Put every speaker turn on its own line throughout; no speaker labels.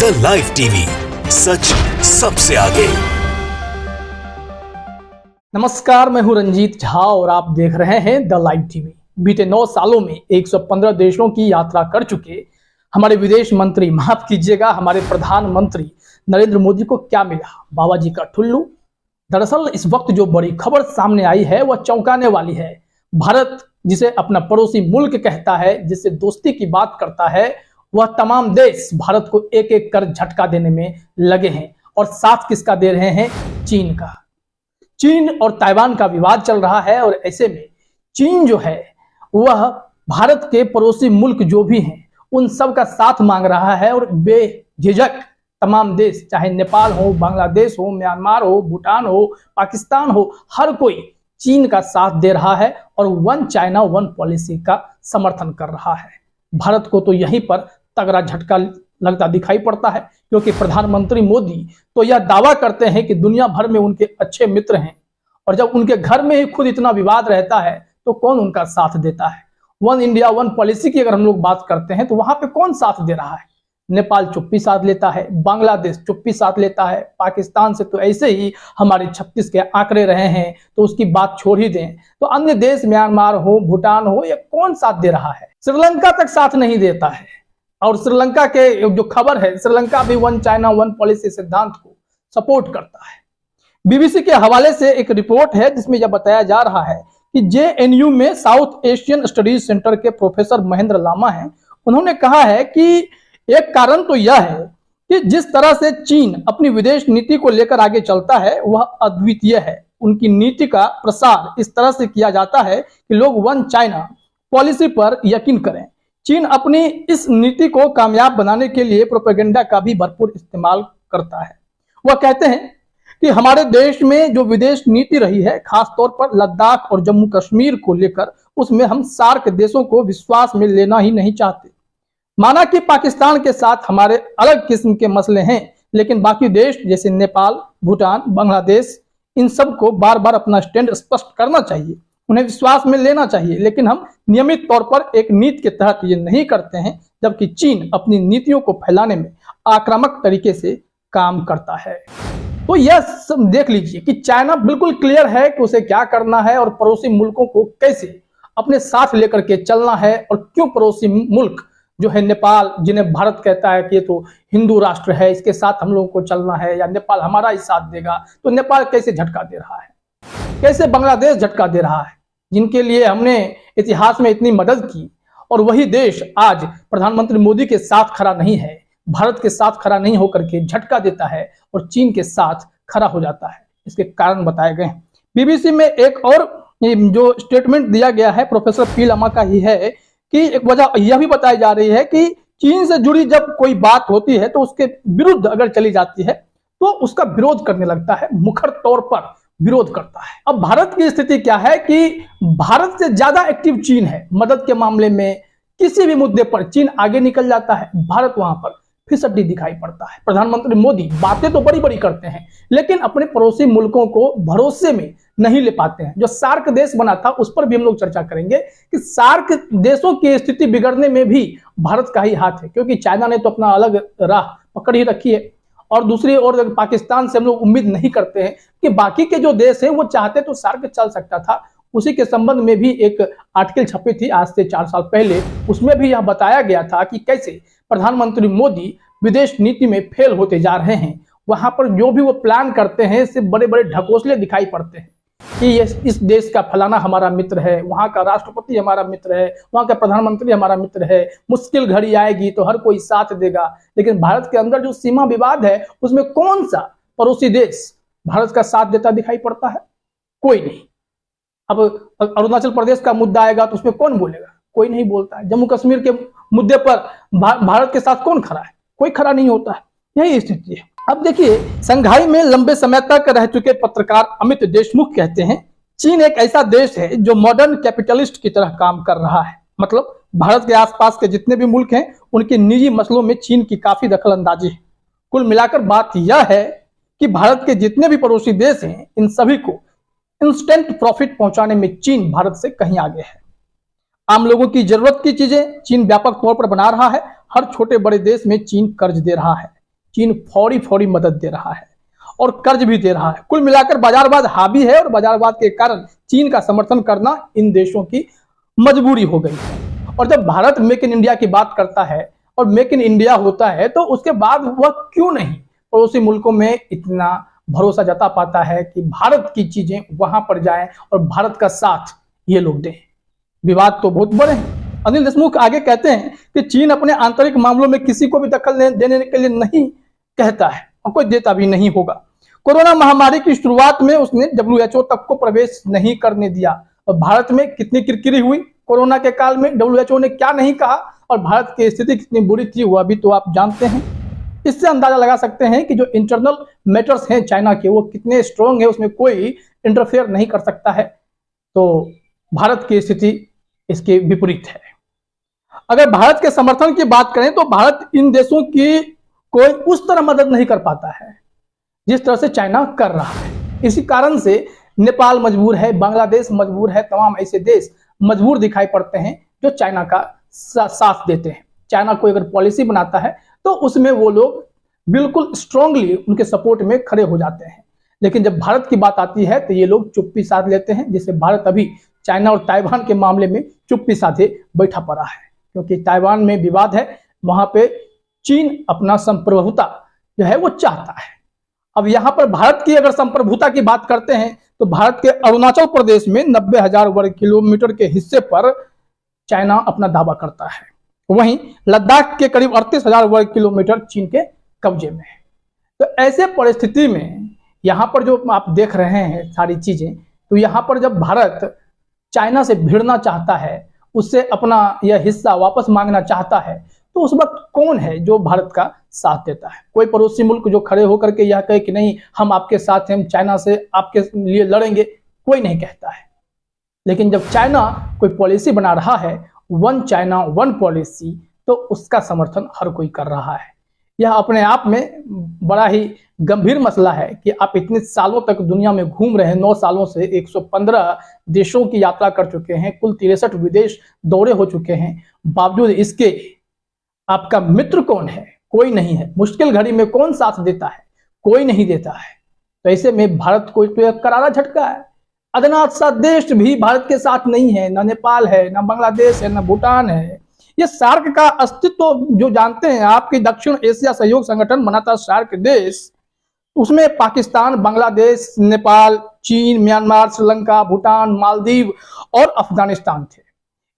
The live TV, सच सबसे आगे।
नमस्कार, मैं हूं रंजीत झा और आप देख रहे हैं द लाइव टीवी। बीते 9 सालों में 115 देशों की यात्रा कर चुके हमारे विदेश मंत्री, माफ कीजिएगा हमारे प्रधानमंत्री नरेंद्र मोदी को क्या मिला? बाबा जी का ठुल्लू। दरअसल इस वक्त जो बड़ी खबर सामने आई है वह चौंकाने वाली है। भारत जिसे अपना पड़ोसी मुल्क कहता है, जिससे दोस्ती की बात करता है, वह तमाम देश भारत को एक एक कर झटका देने में लगे हैं। और साथ किसका दे रहे हैं? चीन का। चीन और ताइवान का विवाद चल रहा है और ऐसे में चीन जो है वह भारत के पड़ोसी मुल्क जो भी हैं उन सब का साथ मांग रहा है और बेझिझक तमाम देश, चाहे नेपाल हो, बांग्लादेश हो, म्यांमार हो, भूटान हो, पाकिस्तान हो, हर कोई चीन का साथ दे रहा है और वन चाइना वन पॉलिसी का समर्थन कर रहा है। भारत को तो यहीं पर तगड़ा झटका लगता दिखाई पड़ता है, क्योंकि प्रधानमंत्री मोदी तो यह दावा करते हैं कि दुनिया भर में उनके अच्छे मित्र हैं, और जब उनके घर में ही खुद इतना विवाद रहता है तो कौन उनका साथ देता है? वन इंडिया वन पॉलिसी की अगर हम लोग बात करते हैं तो वहां पे कौन साथ दे रहा है? नेपाल चुप्पी साथ लेता है, बांग्लादेश चुप्पी साथ लेता है, पाकिस्तान से तो ऐसे ही हमारे 36 के आंकड़े रहे हैं तो उसकी बात छोड़ ही दें। तो अन्य देश म्यांमार हो, भूटान हो, ये कौन साथ दे रहा है? श्रीलंका तक साथ नहीं देता है। और श्रीलंका के जो खबर है, श्रीलंका भी वन चाइना वन पॉलिसी सिद्धांत को सपोर्ट करता है। बीबीसी के हवाले से एक रिपोर्ट है जिसमें यह बताया जा रहा है कि जेएनयू में साउथ एशियन स्टडीज सेंटर के प्रोफेसर महेंद्र लामा हैं। उन्होंने कहा है कि एक कारण तो यह है कि जिस तरह से चीन अपनी विदेश नीति को लेकर आगे चलता है वह अद्वितीय है। उनकी नीति का प्रसार इस तरह से किया जाता है कि लोग वन चाइना पॉलिसी पर यकीन करें। चीन अपनी इस नीति को कामयाब बनाने के लिए प्रोपेगेंडा का भी भरपूर इस्तेमाल करता है। वह कहते हैं कि हमारे देश में जो विदेश नीति रही है, खासतौर पर लद्दाख और जम्मू कश्मीर को लेकर, उसमें हम सार्क देशों को विश्वास में लेना ही नहीं चाहते। माना कि पाकिस्तान के साथ हमारे अलग किस्म के मसले हैं, लेकिन बाकी देश जैसे नेपाल, भूटान, बांग्लादेश, इन सब को बार बार अपना स्टैंड स्पष्ट करना चाहिए, उन्हें विश्वास में लेना चाहिए। लेकिन हम नियमित तौर पर एक नीति के तहत ये नहीं करते हैं, जबकि चीन अपनी नीतियों को फैलाने में आक्रामक तरीके से काम करता है। तो यह सब देख लीजिए कि चाइना बिल्कुल क्लियर है कि उसे क्या करना है और पड़ोसी मुल्कों को कैसे अपने साथ लेकर के चलना है। और क्यों पड़ोसी मुल्क जो है नेपाल, जिन्हें भारत कहता है कि ये तो हिंदू राष्ट्र है, इसके साथ हम लोगों को चलना है, या नेपाल हमारा ही साथ देगा, तो नेपाल कैसे झटका दे रहा है? कैसे बांग्लादेश झटका दे रहा है, जिनके लिए हमने इतिहास में इतनी मदद की, और वही देश आज प्रधानमंत्री मोदी के साथ खड़ा नहीं है, भारत के साथ खड़ा नहीं होकर के झटका देता है और चीन के साथ खड़ा हो जाता है। इसके कारण बताए गए हैं। बीबीसी में एक और जो स्टेटमेंट दिया गया है प्रोफेसर पी लामा का ही है कि एक वजह यह भी बताई जा रही है कि चीन से जुड़ी जब कोई बात होती है तो उसके विरुद्ध अगर चली जाती है तो उसका विरोध करने लगता है, मुखर तौर पर विरोध करता है। अब भारत की स्थिति क्या है कि भारत से ज्यादा एक्टिव चीन है मदद के मामले में। किसी भी मुद्दे पर चीन आगे निकल जाता है, भारत वहां पर फिसड्डी दिखाई पड़ता है। प्रधानमंत्री मोदी बातें तो बड़ी बड़ी करते हैं, लेकिन अपने पड़ोसी मुल्कों को भरोसे में नहीं ले पाते हैं। जो सार्क देश बना था उस पर भी हम लोग चर्चा करेंगे कि सार्क देशों की स्थिति बिगड़ने में भी भारत का ही हाथ है, क्योंकि चाइना ने तो अपना अलग राह पकड़ ही रखी है। और दूसरी ओर पाकिस्तान से हम लोग उम्मीद नहीं करते हैं कि बाकी के जो देश हैं वो चाहते तो सार्क चल सकता था। उसी के संबंध में भी एक आर्टिकल छपी थी आज से 4 साल पहले। उसमें भी यह बताया गया था कि कैसे प्रधानमंत्री मोदी विदेश नीति में फेल होते जा रहे हैं। वहां पर जो भी वो प्लान करते हैं इससे बड़े बड़े ढकोसले दिखाई पड़ते हैं कि ये इस देश का फलाना हमारा मित्र है, वहां का राष्ट्रपति हमारा मित्र है, वहां का प्रधानमंत्री हमारा मित्र है, मुश्किल घड़ी आएगी तो हर कोई साथ देगा। लेकिन भारत के अंदर जो सीमा विवाद है उसमें कौन सा पड़ोसी देश भारत का साथ देता दिखाई पड़ता है? कोई नहीं। अब अरुणाचल प्रदेश का मुद्दा आएगा तो उसमें कौन बोलेगा? कोई नहीं बोलता है। जम्मू कश्मीर के मुद्दे पर भारत के साथ कौन खड़ा है? कोई खड़ा नहीं होता है। यही स्थिति है। अब देखिए, संघाई में लंबे समय तक रह चुके पत्रकार अमित देशमुख कहते हैं चीन एक ऐसा देश है जो मॉडर्न कैपिटलिस्ट की तरह काम कर रहा है। मतलब भारत के आसपास के जितने भी मुल्क हैं उनके निजी मसलों में चीन की काफी दखलंदाजी है। कुल मिलाकर बात यह है कि भारत के जितने भी पड़ोसी देश हैं इन सभी को इंस्टेंट प्रॉफिट पहुंचाने में चीन भारत से कहीं आगे है। आम लोगों की जरूरत की चीजें चीन व्यापक तौर पर बना रहा है। हर छोटे बड़े देश में चीन कर्ज दे रहा है। चीन फौरी फौरी मदद दे रहा है और कर्ज भी दे रहा है। कुल मिलाकर बाजारवाद हावी है और बाजारवाद के कारण चीन का समर्थन करना इन देशों की मजबूरी हो गई है। और जब भारत मेक इन इंडिया की बात करता है और मेक इन इंडिया होता है तो उसके बाद वह क्यों नहीं पड़ोसी मुल्कों में इतना भरोसा जता पाता है कि भारत की चीजें वहां पर जाएं और भारत का साथ ये लोग दें। विवाद तो बहुत बड़े हैं। अनिल देशमुख आगे कहते हैं कि चीन अपने आंतरिक मामलों में किसी को भी दखल देने के लिए नहीं कहता है और कोई देता भी नहीं होगा। कोरोना महामारी की शुरुआत में उसने WHO तक को प्रवेश नहीं करने दिया और भारत में कितनी किरकिरी हुई कोरोना के काल में। WHO ने क्या नहीं कहा और भारत की स्थिति कितनी बुरी थी वो अभी तो आप जानते हैं। इससे अंदाजा लगा सकते हैं कि जो इंटरनल मैटर्स हैं चाइना के वो कितने स्ट्रॉन्ग है, उसमें कोई इंटरफेयर नहीं कर सकता है। तो भारत की स्थिति इसके विपरीत है। अगर भारत के समर्थन की बात करें तो भारत इन देशों की कोई उस तरह मदद नहीं कर पाता है जिस तरह से चाइना कर रहा है। इसी कारण से नेपाल मजबूर है, बांग्लादेश मजबूर है, तमाम ऐसे देश मजबूर दिखाई पड़ते हैं जो चाइना का साथ देते हैं। चाइना कोई अगर पॉलिसी बनाता है तो उसमें वो लोग बिल्कुल स्ट्रांगली उनके सपोर्ट में खड़े हो जाते हैं। लेकिन जब भारत की बात आती है तो ये लोग चुप्पी साध लेते हैं, जिससे भारत अभी चाइना और ताइवान के मामले में चुप्पी साधे बैठा पड़ा है। क्योंकि ताइवान में विवाद है, वहां पे चीन अपना संप्रभुता जो है वो चाहता है। अब यहाँ पर भारत की अगर संप्रभुता की बात करते हैं तो भारत के अरुणाचल प्रदेश में 90,000 वर्ग किलोमीटर के हिस्से पर चाइना अपना दावा करता है। वहीं लद्दाख के करीब 38,000 वर्ग किलोमीटर चीन के कब्जे में है। तो ऐसे परिस्थिति में यहाँ पर जो आप देख रहे हैं सारी चीजें, तो यहाँ पर जब भारत चाइना से भिड़ना चाहता है, उससे अपना यह हिस्सा वापस मांगना चाहता है, तो उस वक्त कौन है जो भारत का साथ देता है? कोई पड़ोसी मुल्क जो खड़े होकर के यह कहे कि नहीं हम आपके साथ हैं, हम चाइना से आपके लिए लड़ेंगे, कोई नहीं कहता है। लेकिन जब चाइना कोई पॉलिसी बना रहा है, वन चाइना वन पॉलिसी, तो उसका समर्थन हर कोई कर रहा है। यह अपने आप में बड़ा ही गंभीर मसला है कि आप इतने सालों तक दुनिया में घूम रहे हैं, 9 सालों से 115 देशों की यात्रा कर चुके हैं, कुल 63 विदेश दौरे हो चुके हैं, बावजूद इसके आपका मित्र कौन है? कोई नहीं है। मुश्किल घड़ी में कौन साथ देता है? कोई नहीं देता है। तो ऐसे में भारत को करारा झटका है। अदनात सा देश भी भारत के साथ नहीं है, ना नेपाल है, ना बांग्लादेश है, ना भूटान है। ये सार्क का अस्तित्व जो जानते हैं आपके दक्षिण एशिया सहयोग संगठन बनाता सार्क देश, उसमें पाकिस्तान, बांग्लादेश, नेपाल, चीन, म्यांमार, श्रीलंका, भूटान, मालदीव और अफगानिस्तान थे।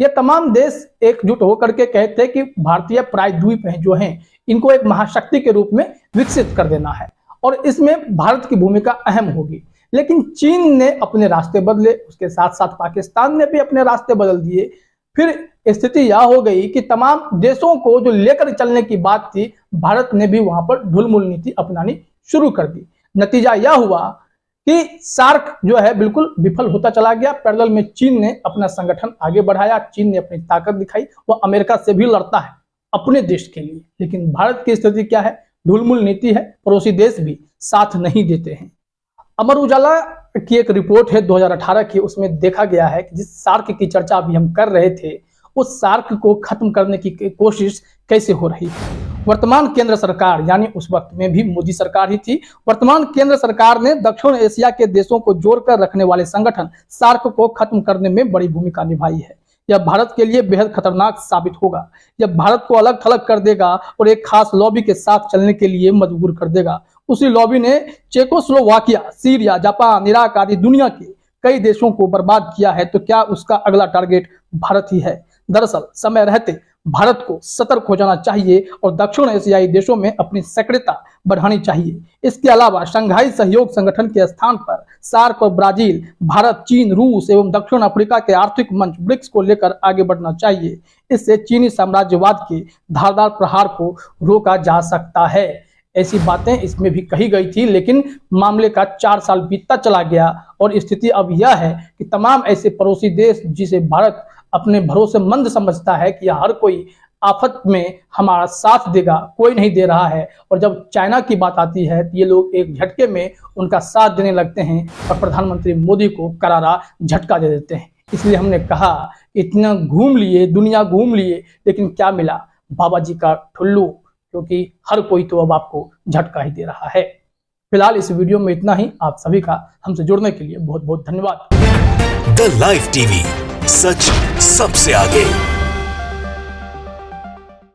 ये तमाम देश एकजुट होकर के कहते हैं कि भारतीय प्रायद्वीप हैं जो हैं, इनको एक महाशक्ति के रूप में विकसित कर देना है और इसमें भारत की भूमिका अहम होगी। लेकिन चीन ने अपने रास्ते बदले, उसके साथ साथ पाकिस्तान ने भी अपने रास्ते बदल दिए। फिर स्थिति यह हो गई कि तमाम देशों को जो लेकर चलने की बात थी, भारत ने भी वहां पर ढुलमुल नीति अपनानी शुरू कर दी। नतीजा यह हुआ कि सार्क जो है बिल्कुल विफल होता चला गया। पैरेलल में चीन ने अपना संगठन आगे बढ़ाया, चीन ने अपनी ताकत दिखाई, वह अमेरिका से भी लड़ता है अपने देश के लिए। लेकिन भारत की स्थिति क्या है? ढुलमुल नीति है, पड़ोसी देश भी साथ नहीं देते हैं। अमर उजाला की एक रिपोर्ट है 2018 की, उसमें देखा गया है कि जिस सार्क की चर्चा अभी हम कर रहे थे, उस सार्क को खत्म करने की कोशिश कैसे हो रही है। वर्तमान केंद्र सरकार, यानी उस वक्त में भी मोदी सरकार ही थी, वर्तमान केंद्र सरकार ने दक्षिण एशिया के देशों को जोड़कर रखने वाले संगठन सार्क को खत्म करने में बड़ी भूमिका निभाई है। यह भारत के लिए बेहद खतरनाक साबित होगा। यह भारत को अलग थलग कर देगा और एक खास लॉबी के साथ चलने के लिए मजबूर कर देगा। उसी लॉबी ने चेकोस्लोवाकिया, सीरिया, जापान, इराक आदि दुनिया के कई देशों को बर्बाद किया है। तो क्या उसका अगला टारगेट भारत ही है? दरअसल समय रहते भारत को सतर्क हो जाना चाहिए और दक्षिण एशियाई देशों में अपनी सक्रियता बढ़ानी चाहिए। इसके अलावा शंघाई सहयोग संगठन के स्थान पर सार्क और ब्राजील, भारत, चीन, रूस एवं दक्षिण अफ्रीका के आर्थिक मंच ब्रिक्स को लेकर आगे बढ़ना चाहिए। इससे चीनी साम्राज्यवाद के धारदार प्रहार को रोका जा सकता है। ऐसी बातें इसमें भी कही गई थी, लेकिन मामले का 4 साल बीतता चला गया और स्थिति अब यह है कि तमाम ऐसे पड़ोसी देश जिसे भारत अपने भरोसेमंद समझता है कि हर कोई आफत में हमारा साथ देगा, कोई नहीं दे रहा है। और जब चाइना की बात आती है तो ये लोग एक झटके में उनका साथ देने लगते हैं और प्रधानमंत्री मोदी को करारा झटका दे देते हैं। इसलिए हमने कहा इतना घूम लिए, दुनिया घूम लिए, लेकिन क्या मिला? बाबा जी का ठुल्लू। क्योंकि हर कोई तो अब आपको झटका ही दे रहा है। फिलहाल इस वीडियो में इतना ही। आप सभी का हमसे जुड़ने के लिए बहुत बहुत धन्यवाद।
द लाइव टीवी, सच सबसे आगे।